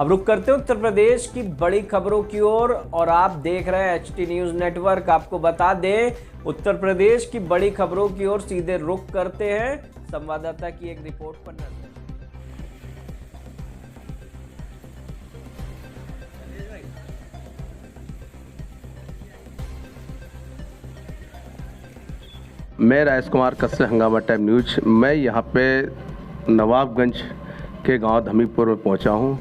अब रुक करते हैं उत्तर प्रदेश की बड़ी खबरों की ओर और आप देख रहे हैं HT न्यूज नेटवर्क। आपको बता दें उत्तर प्रदेश की बड़ी खबरों की ओर सीधे रुक करते हैं संवाददाता की एक रिपोर्ट पर नजर। मैं राजेश कुमार कश्यप, हंगामा टाइम न्यूज। मैं यहाँ पे नवाबगंज के गांव धमीपुर में पहुँचा हूँ।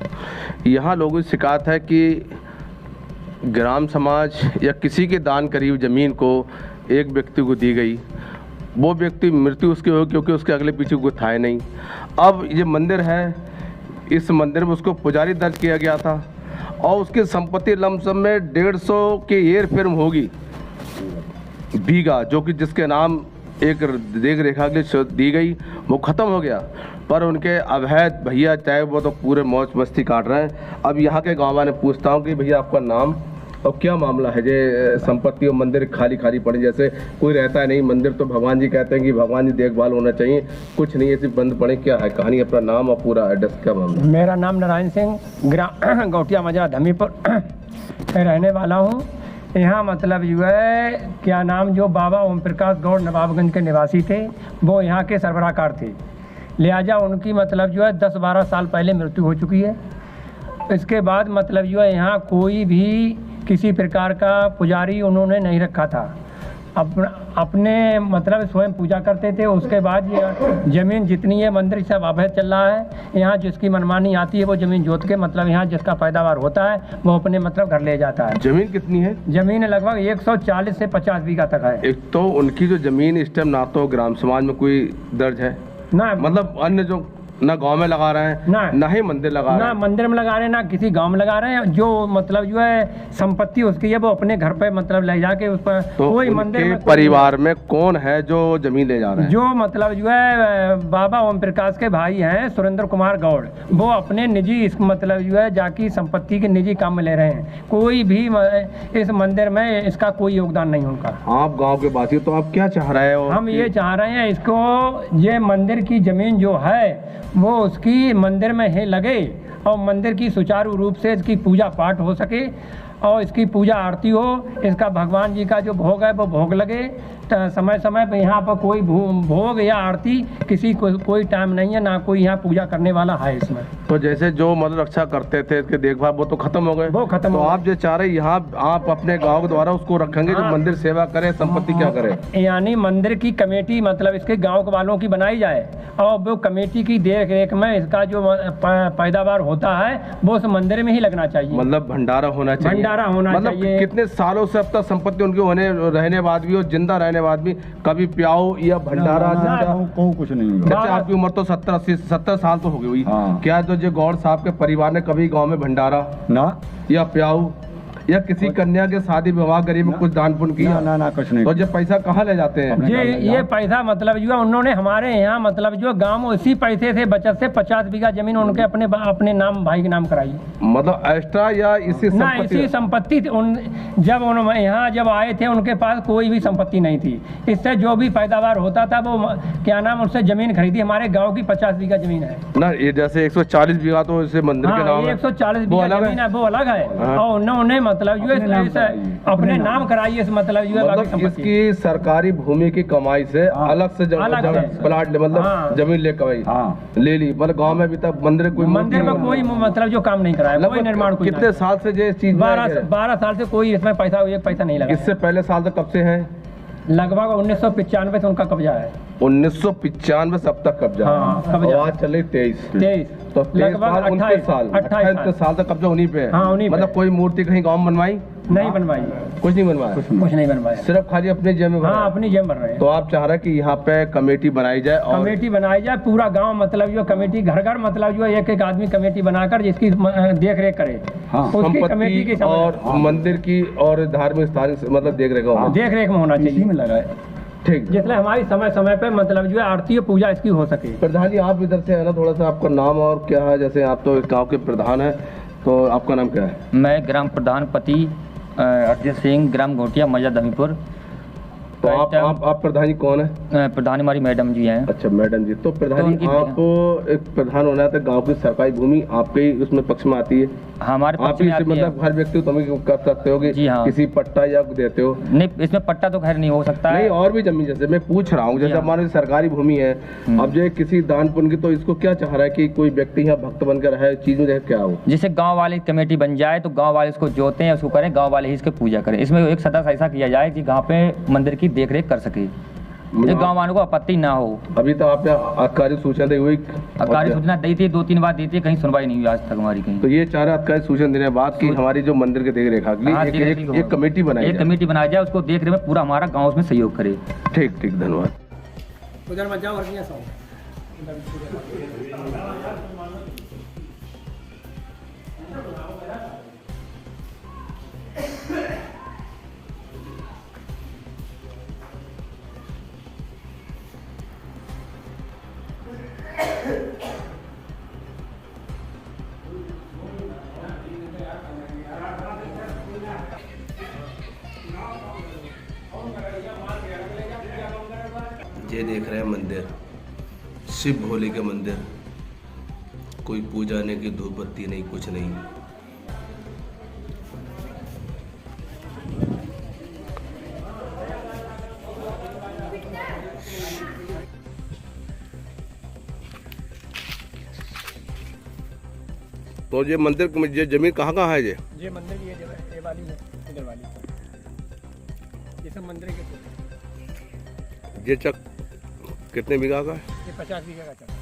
यहाँ लोगों की शिकायत है कि ग्राम समाज या किसी के दान करीब ज़मीन को एक व्यक्ति को दी गई, वो व्यक्ति मृत्यु उसकी हो क्योंकि उसके अगले पीछे कोई था ही नहीं। अब ये मंदिर है, इस मंदिर में उसको पुजारी दर्ज किया गया था और उसकी संपत्ति लमसम में 150 की एयर फिल्म होगी बीघा, जो कि जिसके नाम एक देख रेखा के लिए दी गई, वो ख़त्म हो गया। पर उनके अवैध भैया चाहे वो तो पूरे मौज मस्ती काट रहे हैं। अब यहाँ के गाँव वाले पूछता हूँ कि भैया आपका नाम और क्या मामला है? जे संपत्ति और मंदिर खाली खाली पड़ी, जैसे कोई रहता है नहीं। मंदिर तो भगवान जी कहते हैं कि भगवान जी देखभाल होना चाहिए, कुछ नहीं ऐसी बंद पड़े। क्या है कहानी? अपना नाम और पूरा एड्रेस, क्या मामला? मेरा नाम नारायण सिंह, ग्राम गौटिया मजरा धमीपुर रहने वाला हूँ। यहाँ मतलब जो है क्या नाम, जो बाबा ओम प्रकाश गौड़ नवाबगंज के निवासी थे, वो यहाँ के सरबराहकार थे। लिहाजा उनकी मतलब जो है 10-12 साल पहले मृत्यु हो चुकी है। इसके बाद मतलब जो है यहाँ कोई भी किसी प्रकार का पुजारी उन्होंने नहीं रखा था। अपने मतलब स्वयं पूजा करते थे। उसके बाद ये ज़मीन जितनी है मंदिर सब अवैध चल रहा है। यहाँ जिसकी मनमानी आती है वो ज़मीन जोत के मतलब यहाँ जिसका पैदावार होता है वो अपने मतलब घर ले जाता है। ज़मीन कितनी है? ज़मीन लगभग 140 से 50 बीघा तक है। एक तो उनकी जो ज़मीन इस टाइम ना तो ग्राम समाज में कोई दर्ज है, ना मतलब अन्य जो ना गांव में लगा रहे हैं, ना ही मंदिर लगा रहे हैं, ना मंदिर में लगा रहे हैं, ना किसी गांव में लगा रहे हैं। जो मतलब जो है संपत्ति उसकी है वो अपने घर पे मतलब ले जाके उस पर तो कोई मंदिर में परिवार में कौन है जो जमीन ले जा रहे हैं? जो मतलब जो है बाबा ओम प्रकाश के भाई हैं सुरेंद्र कुमार गौड़, वो अपने निजी इस मतलब जो है जाकी संपत्ति के निजी काम में ले रहे हैं। कोई भी इस मंदिर में इसका कोई योगदान नहीं उनका। आप गाँव के वासी, तो आप क्या चाह रहे हो? हम ये चाह रहे हैं इसको, ये मंदिर की जमीन जो है वो उसकी मंदिर में ही लगे और मंदिर की सुचारू रूप से इसकी पूजा पाठ हो सके और इसकी पूजा आरती हो। इसका भगवान जी का जो भोग है वो भोग लगे समय समय पे। यहाँ पर कोई भोग या आरती किसी को कोई टाइम नहीं है, ना कोई यहाँ पूजा करने वाला है इसमें। तो जैसे जो मतलब रक्षा करते थे इसके देखभाल, वो तो खत्म हो गए, वो खत्म तो हो आप जो चाह रहे यहाँ आप अपने गाँव के द्वारा उसको रखेंगे जो मंदिर सेवा करे, संपत्ति क्या करे? यानी मंदिर की कमेटी मतलब इसके गाँव वालों की बनाई जाए और वो कमेटी की देख रेख में इसका जो पैदावार होता है वो उस मंदिर में ही लगना चाहिए। मतलब भंडारा होना चाहिए, भंडारा होना मतलब चाहिए। कितने सालों से अब तक संपत्ति उनके होने रहने बाद भी और जिंदा रहने बाद भी कभी प्याऊ या भंडारा कुछ नहीं हुआ। जैसे आपकी उम्र तो 70 साल तो हो गई हुई। हाँ। क्या तो जो गौड़ साहब के परिवार ने कभी गांव में भंडारा ना या प्याऊ या किसी कन्या के शादी विवाह गरीब में कुछ दान पुण्य किया? ना ना कुछ नहीं। तो जो पैसा कहाँ ले जाते हैं? ये पैसा मतलब जो है उन्होंने हमारे यहाँ मतलब जो गांव में इसी पैसे से बचत से 50 बीघा जमीन उनके अपने नाम भाई के नाम कराई। मतलब एक्स्ट्रा या इसी ना इसी संपत्ति जब यहाँ जब आए थे उनके पास कोई भी संपत्ति नहीं थी। इससे जो भी पैदावार होता था वो क्या नाम उससे जमीन खरीदी। हमारे गाँव की 50 बीघा जमीन है ना। ये जैसे 140 बीघा तो इसे मंदिर के नाम 140 बीघा जमीन है, वो अलग है। और उन्होंने मतलब जो है अपने नाम कराइए इस मतलब जो है मतलब इसकी सरकारी भूमि की कमाई से अलग से प्लाट मतलब जमीन ले कमाई ले ली। मतलब गांव में अभी तक मंदिर में कोई मतलब जो काम नहीं कराया, कोई निर्माण। कितने साल से ये चीज? 12 साल से कोई इसमें एक पैसा नहीं लगा। इससे पहले साल तक कब से है? लगभग 1995 से उनका कब्जा है। 1995 से अब तक कब्जा। आज चले 23 तो लगभग 28 साल तक कब्जा उन्हीं पे है। मतलब कोई मूर्ति कहीं गांव में बनवाई नहीं? बनवाई कुछ नहीं बनवाया, कुछ नहीं बनवाया, सिर्फ खाली अपने जेब में। हाँ, अपनी जेब बन रहे हैं। तो आप चाह रहे हैं कि यहाँ पे कमेटी बनाई जाए और कमेटी बनाई जाए पूरा गांव मतलब जो कमेटी घर घर मतलब जो एक आदमी कमेटी बनाकर जिसकी देख रेख करे। उसकी कमेटी की और मंदिर की और धार्मिक स्थान मतलब देख रेख में होना चाहिए लगा। ठीक, जिससे हमारी समय समय पे मतलब जो है आरती पूजा इसकी हो सके। प्रधान जी आप इधर से है ना, थोड़ा सा आपका नाम और क्या है? जैसे आप तो गांव के प्रधान है, तो आपका नाम क्या है? मैं ग्राम प्रधान पति अर्जुन सिंह, ग्राम घोटिया मजा धमीपुर। तो आप प्रधान जी कौन है? प्रधान हमारी मैडम जी हैं। अच्छा मैडम जी, तो प्रधान जी आप एक प्रधान होना था, गांव की सरकारी भूमि आपके ही उसमें पक्ष में आती है? हमारे आप ही मतलब हर व्यक्ति को तुम कर सकते हो कि हाँ। किसी पट्टा या देते हो? नहीं, इसमें पट्टा तो खैर नहीं हो सकता है। नहीं, और भी जमीन, जैसे मैं पूछ रहा हूँ, जैसे हमारी सरकारी भूमि है, अब जो किसी दान पुण्य की, तो इसको क्या चाह रहा है कि कोई व्यक्ति यहाँ भक्त बनकर रहे, चीज में क्या हो? जिससे गांव वाले कमेटी बन जाए तो गांव वाले इसको जोते हैं, उसको करें, गांव वाले ही इसकी पूजा करें। इसमें एक सदस्य ऐसा किया जाए कि गांव पे मंदिर की देखरेख कर सके, जो गांव वालों को आपत्ति ना हो। अभी तो आपने आधिकारिक सूचना दी हुई? आधिकारिक सूचना दी थी, 2-3 बार दी थी, कहीं सुनवाई नहीं हुई आज तक हमारी कहीं। तो ये चाह रहे आधिकारिक सूचना देने के बाद कि हमारी जो मंदिर के देख रेखा के लिए एक कमेटी बनाई, एक कमेटी बनाई जाए, उसको देख रेख में पूरा हमारा गाँव उसमें सहयोग करे। ठीक ठीक, धन्यवाद। उधर मत जाओ, और ये देख रहे हैं मंदिर, शिव भोले के मंदिर, कोई पूजा नहीं की धूप बत्ती नहीं, कुछ नहीं। तो ये मंदिर, ये जमीन कहाँ है? ये मंदिर की ये वाली है, इधर वाली, ये सब मंदिर के। ये चक कितने बीघा का है? ये 50 बीघा का चक।